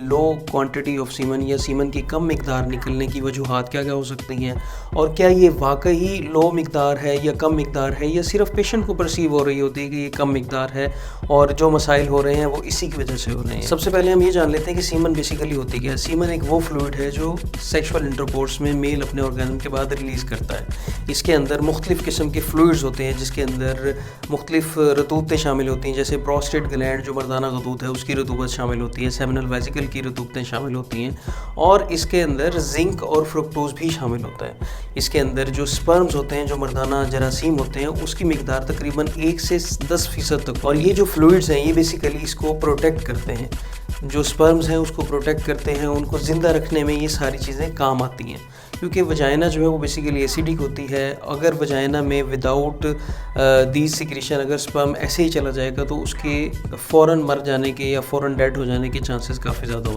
Love quantity of سیمن یا سیمن کی کم مقدار نکلنے کی وجوہات کیا کیا ہو سکتی ہیں، اور کیا یہ واقعی لو مقدار ہے یا کم مقدار ہے، یا صرف پیشنٹ کو پرسیو ہو رہی ہوتی ہے کہ یہ کم مقدار ہے اور جو مسائل ہو رہے ہیں وہ اسی کی وجہ سے ہو رہے ہیں۔ سب سے پہلے ہم یہ جان لیتے ہیں کہ سیمن بیسیکلی ہوتی کیا ہے۔ سیمن ایک وہ فلوئڈ ہے جو سیکشول انٹرکورس میں میل اپنے آرگینم کے بعد ریلیز کرتا ہے۔ اس کے اندر مختلف قسم کے فلوئڈز ہوتے ہیں جس کے اندر مختلف رطوبتیں شامل ہوتی ہیں، جیسے پروسٹیٹ گلینڈ جو مردانہ غدود ہے اس کی رطوبت شامل ہوتی ہے، سیمنل ویسیکل کی رطوبتیں شامل ہوتی ہیں، اور اس کے اندر زنک اور فرکٹوز بھی شامل ہوتا ہے۔ اس کے اندر جو سپرمز ہوتے ہیں، جو مردانہ جراثیم ہوتے ہیں، اس کی مقدار تقریباً 1 سے 10% تک، اور یہ جو فلوئڈز ہیں یہ بیسیکلی اس کو پروٹیکٹ کرتے ہیں۔ جو سپرمز ہیں اس کو پروٹیکٹ کرتے ہیں، ان کو زندہ رکھنے میں یہ ساری چیزیں کام آتی ہیں، کیونکہ وجائنا جو ہے وہ بیسیکلی ایسیڈک ہوتی ہے۔ اگر وجائنا میں وداؤٹ دیز سیکریشن اگر سپرم ایسے ہی چلا جائے گا تو اس کے فوراً مر جانے کے یا فوراً ڈیڈ ہو جانے کے چانسز کافی زیادہ ہوتے ہیں۔